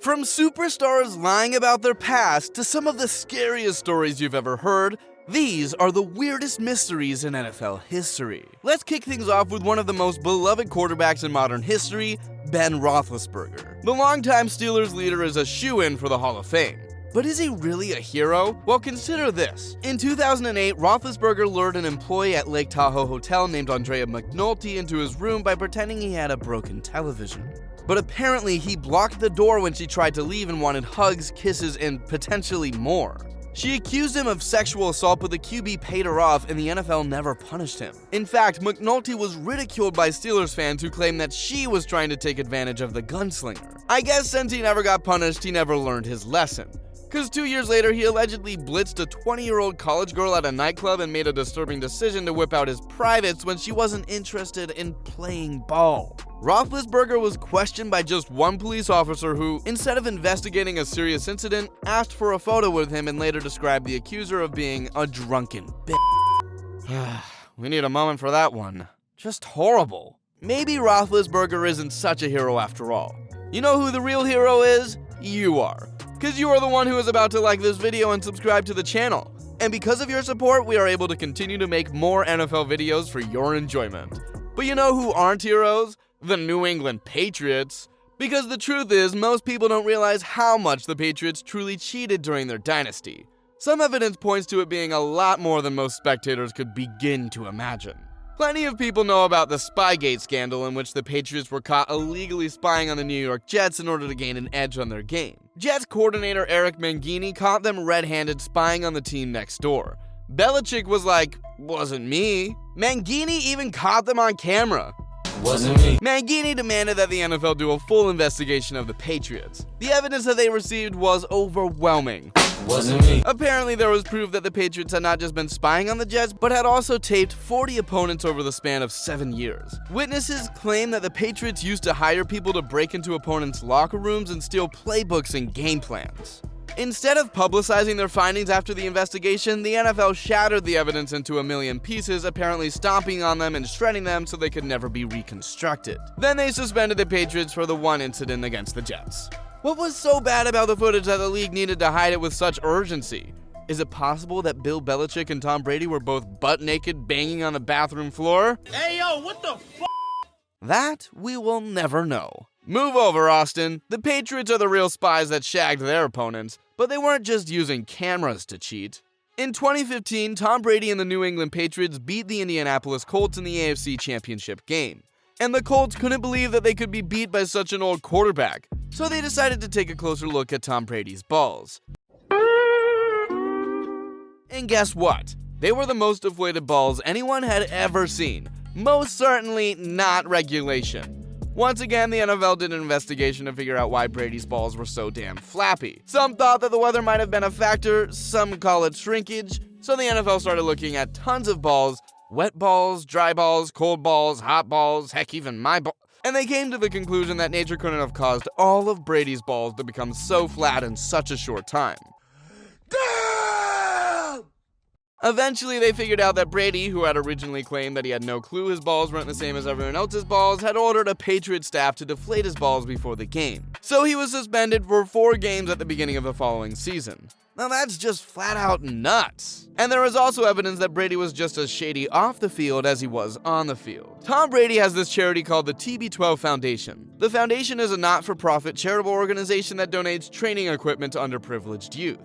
From superstars lying about their past to some of the scariest stories you've ever heard, these are the weirdest mysteries in NFL history. Let's kick things off with one of the most beloved quarterbacks in modern history, Ben Roethlisberger. The longtime Steelers leader is a shoo-in for the Hall of Fame. But is he really a hero? Well, consider this. In 2008, Roethlisberger lured an employee at Lake Tahoe Hotel named Andrea McNulty into his room by pretending he had a broken television. But apparently he blocked the door when she tried to leave and wanted hugs, kisses, and potentially more. She accused him of sexual assault, but the QB paid her off and the NFL never punished him. In fact, McNulty was ridiculed by Steelers fans who claimed that she was trying to take advantage of the gunslinger. I guess since he never got punished, he never learned his lesson. Cause 2 years later, he allegedly blitzed a 20-year-old college girl at a nightclub and made a disturbing decision to whip out his privates when she wasn't interested in playing ball. Roethlisberger was questioned by just one police officer who, instead of investigating a serious incident, asked for a photo with him and later described the accuser of being a drunken bitch. We need a moment for that one. Just horrible. Maybe Roethlisberger isn't such a hero after all. You know who the real hero is? You are. Because you are the one who is about to like this video and subscribe to the channel. And because of your support, we are able to continue to make more NFL videos for your enjoyment. But you know who aren't heroes? The New England Patriots. Because the truth is, most people don't realize how much the Patriots truly cheated during their dynasty. Some evidence points to it being a lot more than most spectators could begin to imagine. Plenty of people know about the Spygate scandal in which the Patriots were caught illegally spying on the New York Jets in order to gain an edge on their game. Jets coordinator Eric Mangini caught them red-handed spying on the team next door. Belichick was like, "Wasn't me." Mangini even caught them on camera. "Wasn't me." Mangini demanded that the NFL do a full investigation of the Patriots. The evidence that they received was overwhelming. "Wasn't me." Apparently, there was proof that the Patriots had not just been spying on the Jets, but had also taped 40 opponents over the span of 7 years. Witnesses claim that the Patriots used to hire people to break into opponents' locker rooms and steal playbooks and game plans. Instead of publicizing their findings after the investigation, the NFL shattered the evidence into a million pieces, apparently stomping on them and shredding them so they could never be reconstructed. Then they suspended the Patriots for the one incident against the Jets. What was so bad about the footage that the league needed to hide it with such urgency? Is it possible that Bill Belichick and Tom Brady were both butt naked banging on the bathroom floor? Hey yo, what the f***? That we will never know. Move over, Austin. The Patriots are the real spies that shagged their opponents, but they weren't just using cameras to cheat. In 2015, Tom Brady and the New England Patriots beat the Indianapolis Colts in the AFC Championship game. And the Colts couldn't believe that they could be beat by such an old quarterback, so they decided to take a closer look at Tom Brady's balls. And guess what? They were the most deflated balls anyone had ever seen. Most certainly not regulation. Once again, the NFL did an investigation to figure out why Brady's balls were so damn flappy. Some thought that the weather might have been a factor, some call it shrinkage, so the NFL started looking at tons of balls. Wet balls, dry balls, cold balls, hot balls, heck, even my ball. And they came to the conclusion that nature couldn't have caused all of Brady's balls to become so flat in such a short time. Damn! Eventually, they figured out that Brady, who had originally claimed that he had no clue his balls weren't the same as everyone else's balls, had ordered a Patriot staff to deflate his balls before the game. So he was suspended for 4 games at the beginning of the following season. Now that's just flat out nuts. And there is also evidence that Brady was just as shady off the field as he was on the field. Tom Brady has this charity called the TB12 Foundation. The foundation is a not-for-profit charitable organization that donates training equipment to underprivileged youth.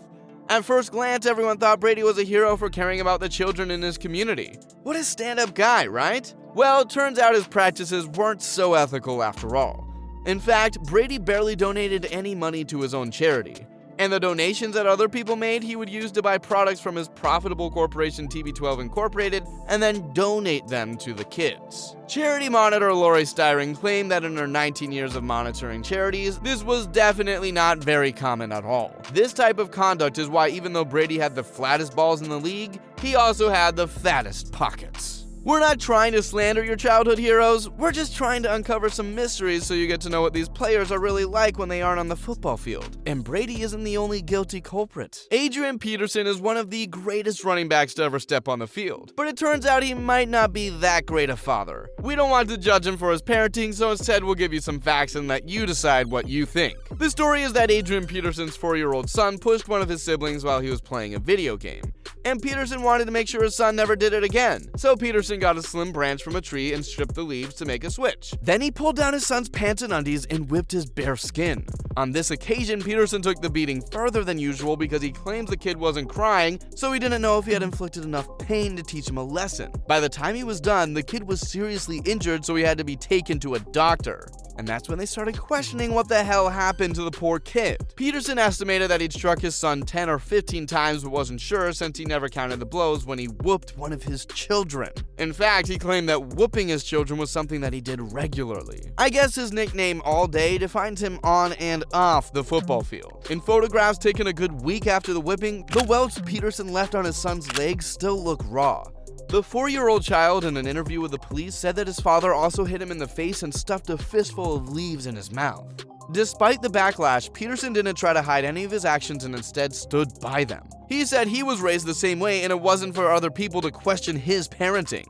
At first glance, everyone thought Brady was a hero for caring about the children in his community. What a stand-up guy, right? Well, it turns out his practices weren't so ethical after all. In fact, Brady barely donated any money to his own charity. And the donations that other people made, he would use to buy products from his profitable corporation TB12 Incorporated and then donate them to the kids. Charity monitor Lori Styring claimed that in her 19 years of monitoring charities, this was definitely not very common at all. This type of conduct is why even though Brady had the flattest balls in the league, he also had the fattest pockets. We're not trying to slander your childhood heroes, we're just trying to uncover some mysteries so you get to know what these players are really like when they aren't on the football field. And Brady isn't the only guilty culprit. Adrian Peterson is one of the greatest running backs to ever step on the field, but it turns out he might not be that great a father. We don't want to judge him for his parenting, so instead we'll give you some facts and let you decide what you think. The story is that Adrian Peterson's 4-year-old son pushed one of his siblings while he was playing a video game, and Peterson wanted to make sure his son never did it again. So Peterson got a slim branch from a tree and stripped the leaves to make a switch. Then he pulled down his son's pants and undies and whipped his bare skin. On this occasion, Peterson took the beating further than usual because he claims the kid wasn't crying, so he didn't know if he had inflicted enough pain to teach him a lesson. By the time he was done, the kid was seriously injured, so he had to be taken to a doctor. And that's when they started questioning what the hell happened to the poor kid. Peterson estimated that he'd struck his son 10 or 15 times but wasn't sure since he never counted the blows when he whooped one of his children. In fact, he claimed that whooping his children was something that he did regularly. I guess his nickname All Day defines him on and off the football field. In photographs taken a good week after the whipping, the welts Peterson left on his son's legs still look raw. The 4-year-old child, in an interview with the police, said that his father also hit him in the face and stuffed a fistful of leaves in his mouth. Despite the backlash, Peterson didn't try to hide any of his actions and instead stood by them. He said he was raised the same way and it wasn't for other people to question his parenting.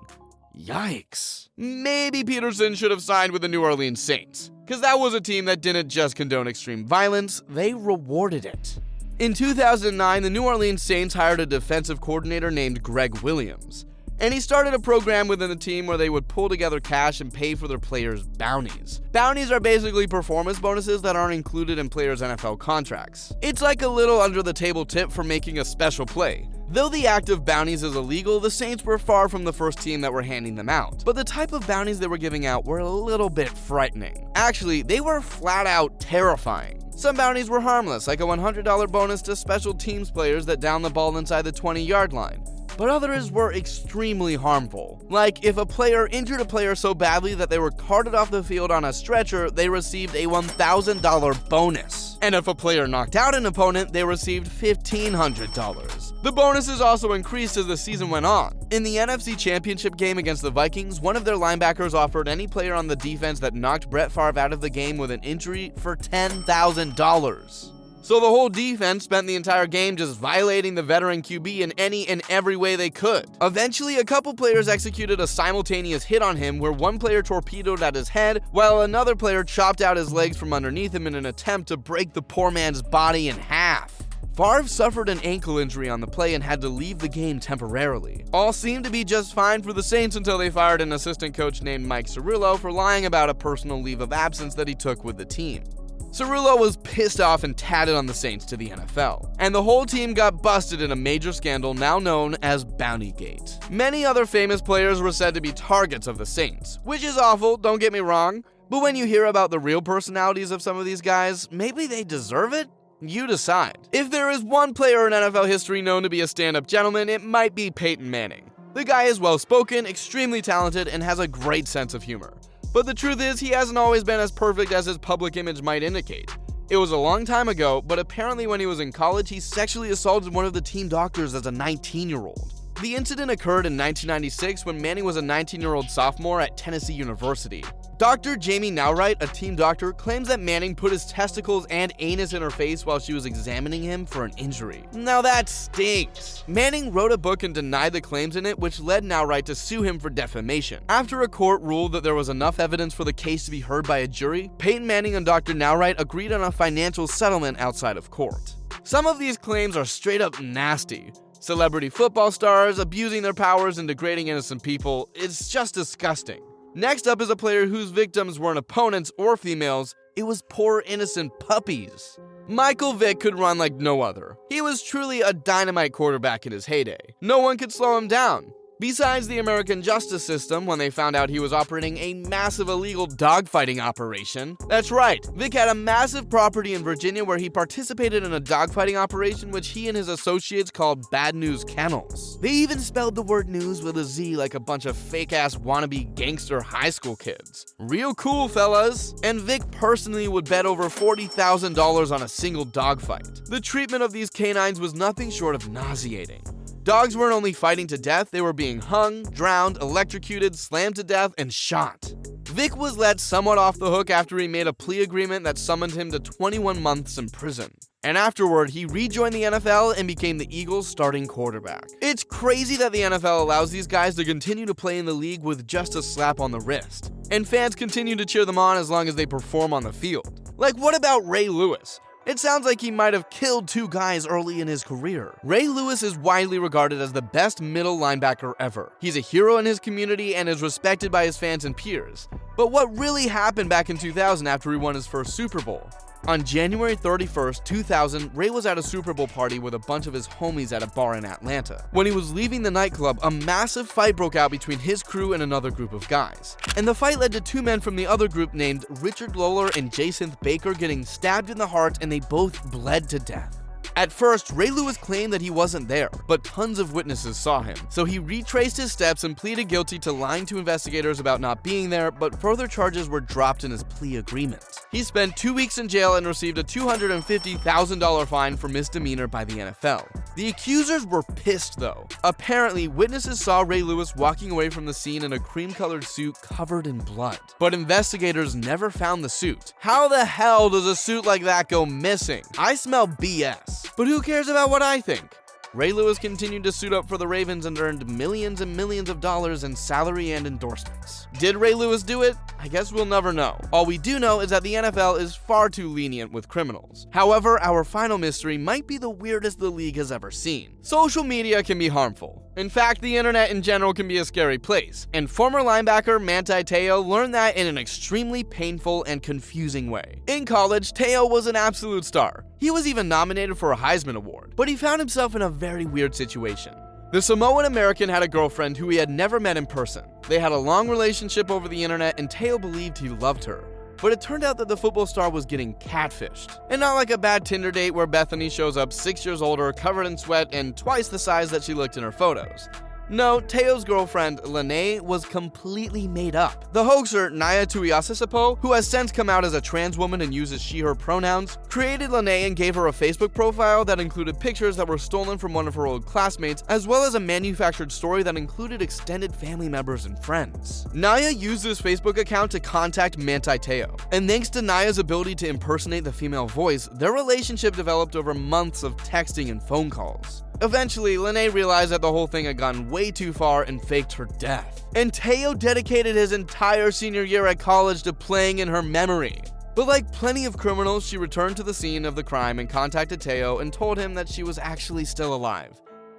Yikes. Maybe Peterson should have signed with the New Orleans Saints, because that was a team that didn't just condone extreme violence, they rewarded it. In 2009, the New Orleans Saints hired a defensive coordinator named Greg Williams, and he started a program within the team where they would pull together cash and pay for their players' bounties. Bounties are basically performance bonuses that aren't included in players' NFL contracts. It's like a little under-the-table tip for making a special play. Though the act of bounties is illegal, the Saints were far from the first team that were handing them out. But the type of bounties they were giving out were a little bit frightening. Actually, they were flat out terrifying. Some bounties were harmless, like a $100 bonus to special teams players that down the ball inside the 20-yard line. But others were extremely harmful. Like, if a player injured a player so badly that they were carted off the field on a stretcher, they received a $1,000 bonus. And if a player knocked out an opponent, they received $1,500. The bonuses also increased as the season went on. In the NFC Championship game against the Vikings, one of their linebackers offered any player on the defense that knocked Brett Favre out of the game with an injury for $10,000. So the whole defense spent the entire game just violating the veteran QB in any and every way they could. Eventually, a couple players executed a simultaneous hit on him where one player torpedoed at his head while another player chopped out his legs from underneath him in an attempt to break the poor man's body in half. Favre suffered an ankle injury on the play and had to leave the game temporarily. All seemed to be just fine for the Saints until they fired an assistant coach named Mike Cirillo for lying about a personal leave of absence that he took with the team. Cirillo was pissed off and tatted on the Saints to the NFL, and the whole team got busted in a major scandal now known as Bountygate. Many other famous players were said to be targets of the Saints, which is awful, don't get me wrong, but when you hear about the real personalities of some of these guys, maybe they deserve it? You decide. If there is one player in NFL history known to be a stand-up gentleman, it might be Peyton Manning. The guy is well-spoken, extremely talented, and has a great sense of humor. But the truth is, he hasn't always been as perfect as his public image might indicate. It was a long time ago, but apparently when he was in college, he sexually assaulted one of the team doctors as a 19-year-old. The incident occurred in 1996 when Manning was a 19-year-old sophomore at Tennessee University. Dr. Jamie Nowright, a team doctor, claims that Manning put his testicles and anus in her face while she was examining him for an injury. Now that stinks. Manning wrote a book and denied the claims in it, which led Nowright to sue him for defamation. After a court ruled that there was enough evidence for the case to be heard by a jury, Peyton Manning and Dr. Nowright agreed on a financial settlement outside of court. Some of these claims are straight up nasty. Celebrity football stars abusing their powers and degrading innocent people, it's just disgusting. Next up is a player whose victims weren't opponents or females, it was poor innocent puppies. Michael Vick could run like no other. He was truly a dynamite quarterback in his heyday. No one could slow him down. Besides the American justice system, when they found out he was operating a massive illegal dogfighting operation. That's right, Vick had a massive property in Virginia where he participated in a dogfighting operation which he and his associates called Bad News Kennels. They even spelled the word news with a Z like a bunch of fake-ass wannabe gangster high school kids. Real cool, fellas. And Vick personally would bet over $40,000 on a single dogfight. The treatment of these canines was nothing short of nauseating. Dogs weren't only fighting to death, they were being hung, drowned, electrocuted, slammed to death, and shot. Vic was let somewhat off the hook after he made a plea agreement that summoned him to 21 months in prison. And afterward, he rejoined the NFL and became the Eagles' starting quarterback. It's crazy that the NFL allows these guys to continue to play in the league with just a slap on the wrist. And fans continue to cheer them on as long as they perform on the field. Like, what about Ray Lewis? It sounds like he might have killed 2 guys early in his career. Ray Lewis is widely regarded as the best middle linebacker ever. He's a hero in his community and is respected by his fans and peers. But what really happened back in 2000 after he won his first Super Bowl? On January 31st, 2000, Ray was at a Super Bowl party with a bunch of his homies at a bar in Atlanta. When he was leaving the nightclub, a massive fight broke out between his crew and another group of guys. And the fight led to 2 men from the other group named Richard Lawler and Jason Baker getting stabbed in the heart, and they both bled to death. At first, Ray Lewis claimed that he wasn't there, but tons of witnesses saw him. So he retraced his steps and pleaded guilty to lying to investigators about not being there, but further charges were dropped in his plea agreement. He spent 2 weeks in jail and received a $250,000 fine for misdemeanor by the NFL. The accusers were pissed though. Apparently, witnesses saw Ray Lewis walking away from the scene in a cream-colored suit covered in blood. But investigators never found the suit. How the hell does a suit like that go missing? I smell BS. But who cares about what I think? Ray Lewis continued to suit up for the Ravens and earned millions and millions of dollars in salary and endorsements. Did Ray Lewis do it? I guess we'll never know. All we do know is that the NFL is far too lenient with criminals. However, our final mystery might be the weirdest the league has ever seen. Social media can be harmful. In fact, the internet in general can be a scary place, and former linebacker Manti Teo learned that in an extremely painful and confusing way. In college, Teo was an absolute star. He was even nominated for a Heisman Award, but he found himself in a very weird situation. The Samoan American had a girlfriend who he had never met in person. They had a long relationship over the internet, and Teo believed he loved her. But it turned out that the football star was getting catfished. And not like a bad Tinder date where Bethany shows up 6 years older, covered in sweat, and twice the size that she looked in her photos. No, Teo's girlfriend, Lene, was completely made up. The hoaxer, Naya Tuiasosopo, who has since come out as a trans woman and uses she/her pronouns, created Lene and gave her a Facebook profile that included pictures that were stolen from one of her old classmates, as well as a manufactured story that included extended family members and friends. Naya used this Facebook account to contact Manti Teo, and thanks to Naya's ability to impersonate the female voice, their relationship developed over months of texting and phone calls. Eventually, Lene realized that the whole thing had gone way too far and faked her death. And Teo dedicated his entire senior year at college to playing in her memory. But like plenty of criminals, she returned to the scene of the crime and contacted Teo and told him that she was actually still alive.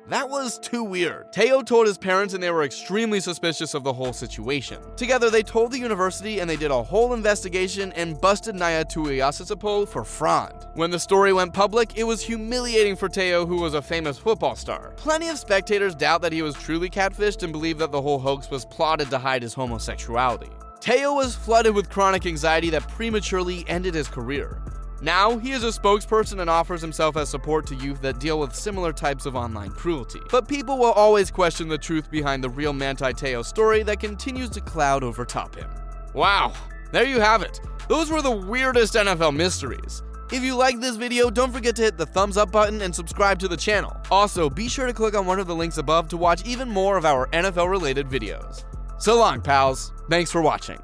That was too weird. Teo told his parents and they were extremely suspicious of the whole situation. Together, they told the university and they did a whole investigation and busted Naya Tuiasosopo for fraud. When the story went public, it was humiliating for Teo, who was a famous football star. Plenty of spectators doubt that he was truly catfished and believe that the whole hoax was plotted to hide his homosexuality. Teo was flooded with chronic anxiety that prematurely ended his career. Now, he is a spokesperson and offers himself as support to youth that deal with similar types of online cruelty. But people will always question the truth behind the real Manti Teo story that continues to cloud overtop him. Wow, there you have it. Those were the weirdest NFL mysteries. If you liked this video, don't forget to hit the thumbs up button and subscribe to the channel. Also, be sure to click on one of the links above to watch even more of our NFL related videos. So long, pals. Thanks for watching.